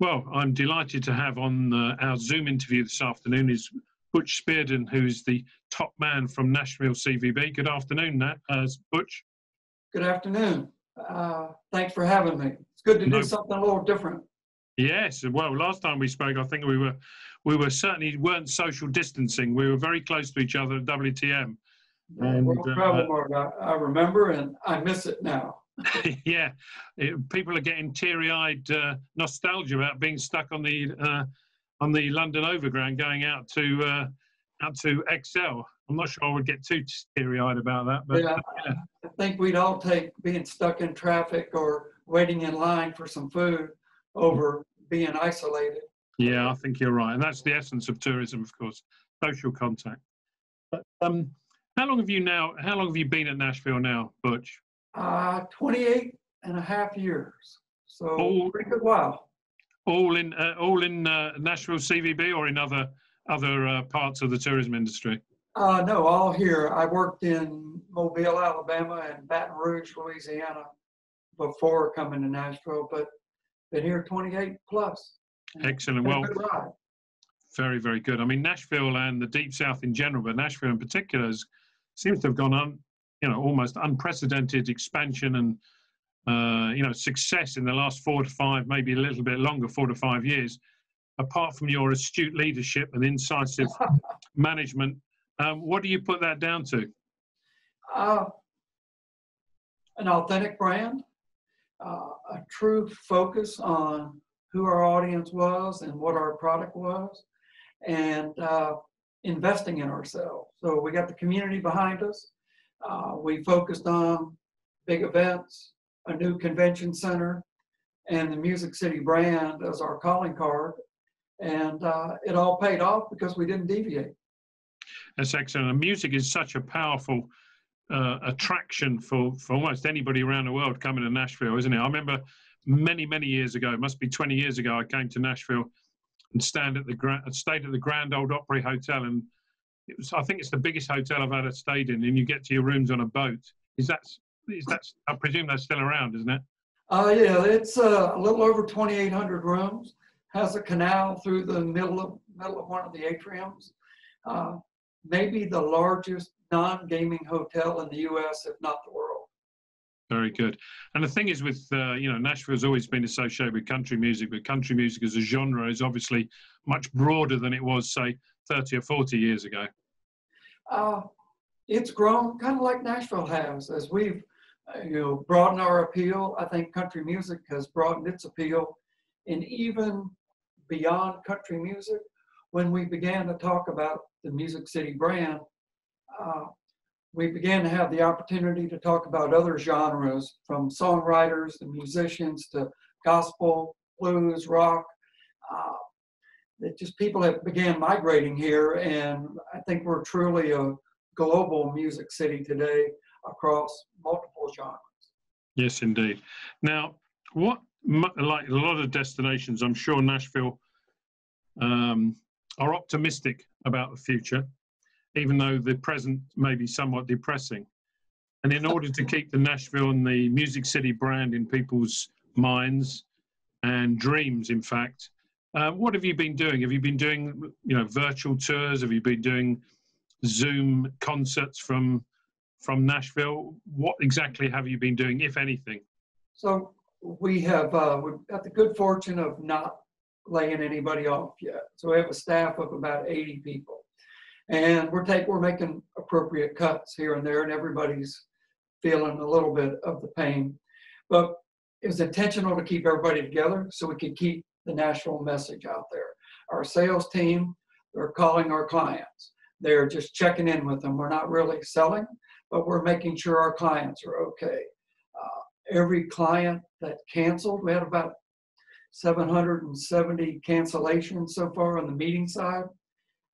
Well, I'm delighted to have on our Zoom interview this afternoon is Butch Spyridon, who's the top man from Nashville CVB. Good afternoon, Butch. Good afternoon. Thanks for having me. It's good to do something a little different. Yes. Well, last time we spoke, I think we were certainly weren't social distancing. We were very close to each other at WTM. World Travel Mart. I remember, and I miss it now. Yeah, people are getting teary-eyed nostalgia about being stuck on the London Overground, going out to XL. I'm not sure I would get too teary-eyed about that, but yeah. I think we'd all take being stuck in traffic or waiting in line for some food over being isolated. Yeah, I think you're right, and that's the essence of tourism, of course, social contact. But how long have you been at Nashville now, Butch? 28 and a half years. So pretty good while. All in Nashville CVB or in other parts of the tourism industry? No, all here. I worked in Mobile, Alabama, and Baton Rouge, Louisiana before coming to Nashville, but been here 28 plus. Excellent. Well, very, very good. I mean, Nashville and the Deep South in general, but Nashville in particular seems to have gone on, almost unprecedented expansion and, success in the last 4 to 5, maybe a little bit longer, 4 to 5 years. Apart from your astute leadership and incisive management, what do you put that down to? An authentic brand, a true focus on who our audience was and what our product was, and investing in ourselves. So we got the community behind us. We focused on big events, a new convention center, and the Music City brand as our calling card. And it all paid off because we didn't deviate. That's excellent. And music is such a powerful attraction for almost anybody around the world coming to Nashville, isn't it? I remember many, many years ago, it must be 20 years ago, I came to Nashville and stayed at the Grand Ole Opry Hotel, and I think it's the biggest hotel I've ever stayed in, and you get to your rooms on a boat. Is that I presume that's still around, isn't it? Yeah, it's a little over 2,800 rooms, has a canal through the middle of one of the atriums. Maybe the largest non-gaming hotel in the U.S., if not the world. Very good. And the thing is with, Nashville's always been associated with country music, but country music as a genre is obviously much broader than it was, say, 30 or 40 years ago. It's grown kind of like Nashville has. As we've, broadened our appeal, I think country music has broadened its appeal. And even beyond country music, when we began to talk about the Music City brand, we began to have the opportunity to talk about other genres, from songwriters to musicians to gospel, blues, rock. That just people have began migrating here, and I think we're truly a global music city today across multiple genres. Yes, indeed. Now, like a lot of destinations, I'm sure Nashville are optimistic about the future, even though the present may be somewhat depressing. And in order to keep the Nashville and the Music City brand in people's minds and dreams, in fact, what have you been doing? Have you been doing, virtual tours? Have you been doing Zoom concerts from Nashville? What exactly have you been doing, if anything? So we've got the good fortune of not laying anybody off yet. So we have a staff of about 80 people. And we're making appropriate cuts here and there, and everybody's feeling a little bit of the pain. But it was intentional to keep everybody together so we could keep the Nashville message out there. Our sales team, they're calling our clients. They're just checking in with them. We're not really selling, but we're making sure our clients are okay. Every client that canceled, we had about 770 cancellations so far on the meeting side.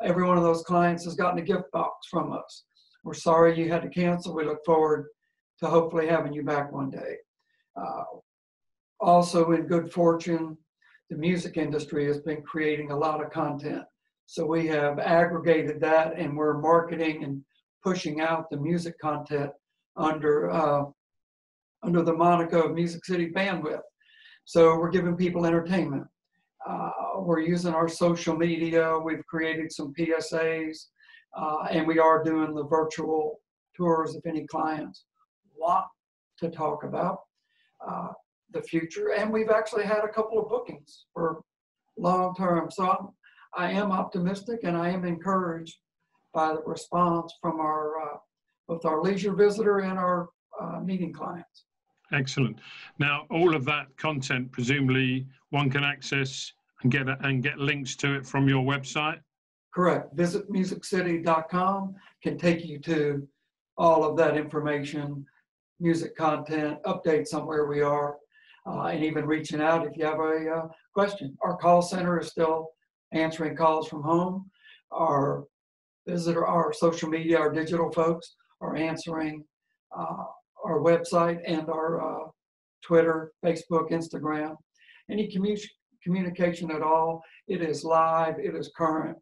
Every one of those clients has gotten a gift box from us. We're sorry you had to cancel. We look forward to hopefully having you back one day. Also, in good fortune, the music industry has been creating a lot of content. So we have aggregated that, and we're marketing and pushing out the music content under the moniker of Music City Bandwidth. So we're giving people entertainment. We're using our social media. We've created some PSAs, and we are doing the virtual tours if any clients want to talk about the future. And we've actually had a couple of bookings for long term. So I am optimistic, and I am encouraged by the response from our both our leisure visitor and our meeting clients. Excellent. Now, all of that content, presumably one can access and get links to it from your website? Correct. Visit musiccity.com can take you to all of that information, music content, updates on where we are, and even reaching out if you have a question. Our call center is still answering calls from home. Our social media, our digital folks are answering our website and our Twitter, Facebook, Instagram. Any communication at all, it is live, it is current,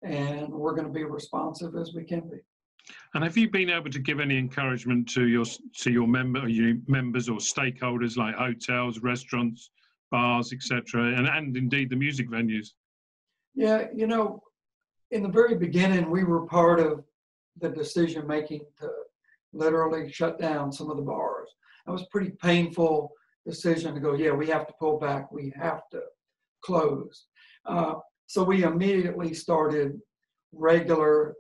and we're going to be responsive as we can be. And have you been able to give any encouragement to your members or stakeholders like hotels, restaurants, bars, etc., and indeed the music venues? Yeah, you know, in the very beginning, we were part of the decision making to literally shut down some of the bars. That was a pretty painful decision to go, yeah, we have to pull back, we have to close. So we immediately started regular.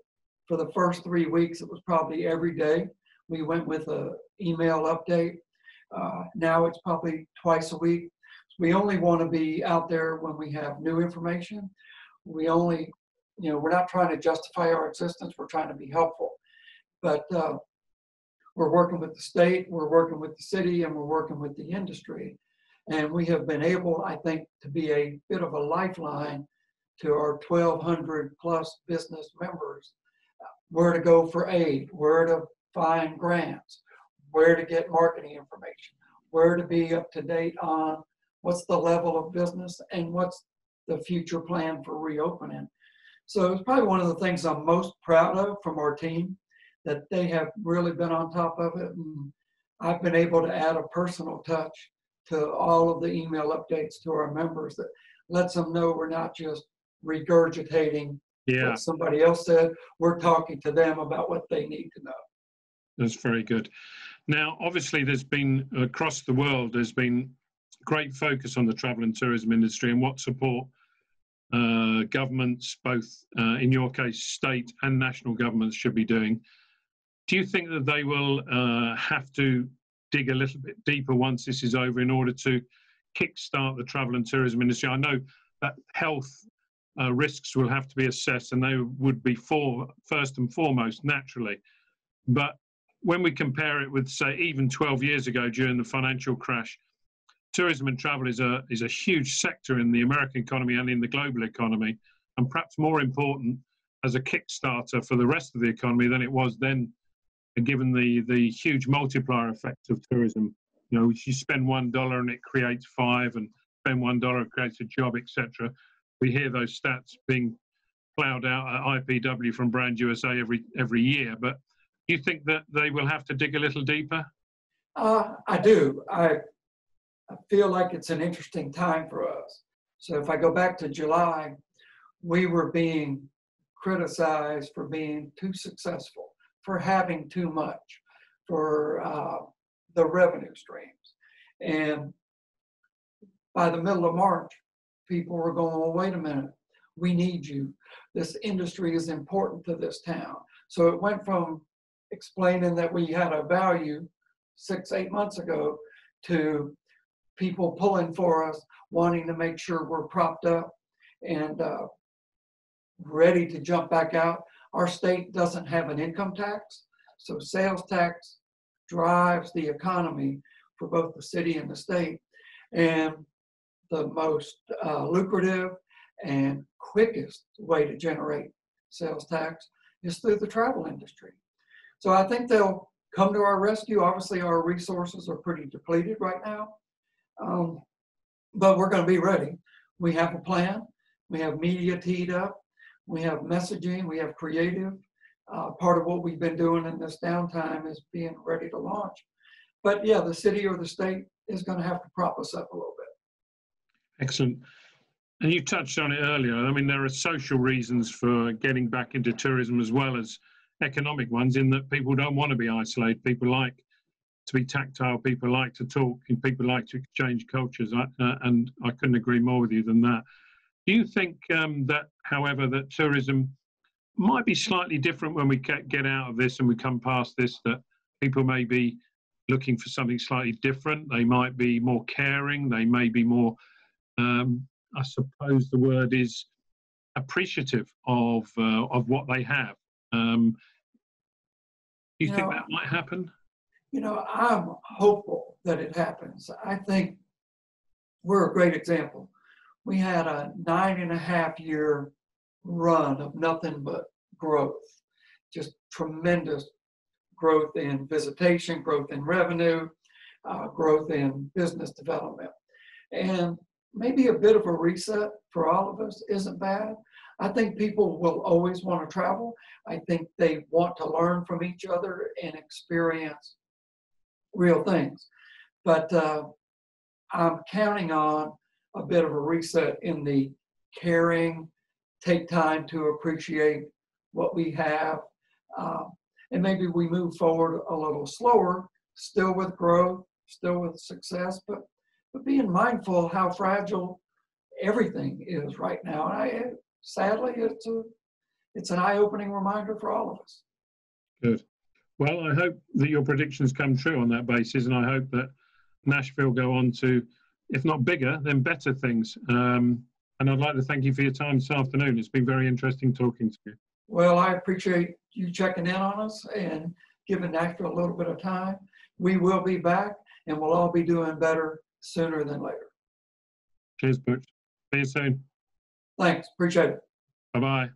For the first 3 weeks, it was probably every day. We went with an email update. Now it's probably twice a week. We only want to be out there when we have new information. We only, we're not trying to justify our existence. We're trying to be helpful. But we're working with the state, we're working with the city, and we're working with the industry. And we have been able, I think, to be a bit of a lifeline to our 1,200 plus business members, where to go for aid, where to find grants, where to get marketing information, where to be up to date on what's the level of business and what's the future plan for reopening. So it's probably one of the things I'm most proud of from our team, that they have really been on top of it. And I've been able to add a personal touch to all of the email updates to our members that lets them know we're not just regurgitating what somebody else said. We're talking to them about what they need to know. That's very good. Now, obviously, there's been, across the world, there's been great focus on the travel and tourism industry and what support governments, both in your case, state and national governments, should be doing. Do you think that they will have to dig a little bit deeper once this is over in order to kickstart the travel and tourism industry? I know that health risks will have to be assessed, and they would be first and foremost, naturally. But when we compare it with, say, even 12 years ago during the financial crash, tourism and travel is a huge sector in the American economy and in the global economy, and perhaps more important as a kickstarter for the rest of the economy than it was then, given the huge multiplier effect of tourism. You know, you spend $1 and it creates 5, and spend $1, it creates a job, etc. We hear those stats being plowed out at IPW from Brand USA every year. But do you think that they will have to dig a little deeper? I do. I feel like it's an interesting time for us. So if I go back to July, we were being criticized for being too successful, for having too much, for the revenue streams. And by the middle of March, people were going, well, wait a minute, we need you. This industry is important to this town. So it went from explaining that we had a value 6-8 months ago to people pulling for us, wanting to make sure we're propped up and ready to jump back out. Our state doesn't have an income tax, so sales tax drives the economy for both the city and the state. And the most lucrative and quickest way to generate sales tax is through the travel industry. So I think they'll come to our rescue. Obviously, our resources are pretty depleted right now, but we're going to be ready. We have a plan. We have media teed up. We have messaging. We have creative. Part of what we've been doing in this downtime is being ready to launch. But yeah, the city or the state is going to have to prop us up a little bit. Excellent. And you touched on it earlier. I mean, there are social reasons for getting back into tourism as well as economic ones, in that people don't want to be isolated. People like to be tactile, people like to talk, and people like to exchange cultures. And I couldn't agree more with you than that. Do you think that, however, that tourism might be slightly different when we get out of this and we come past this, that people may be looking for something slightly different? They might be more caring. They may be more, I suppose the word is, appreciative of what they have. Do you think that might happen? I'm hopeful that it happens. I think we're a great example. We had a 9.5-year run of nothing but growth, just tremendous growth in visitation, growth in revenue, growth in business development. And maybe a bit of a reset for all of us isn't bad. I think people will always want to travel. I think they want to learn from each other and experience real things. But I'm counting on a bit of a reset in the caring, take time to appreciate what we have. And maybe we move forward a little slower, still with growth, still with success, but being mindful how fragile everything is right now. And sadly, it's an eye-opening reminder for all of us. Good. Well, I hope that your predictions come true on that basis, and I hope that Nashville go on to, if not bigger, then better things. And I'd like to thank you for your time this afternoon. It's been very interesting talking to you. Well, I appreciate you checking in on us and giving Nashville a little bit of time. We will be back, and we'll all be doing better sooner than later. Cheers, Butch. See you soon. Thanks. Appreciate it. Bye-bye.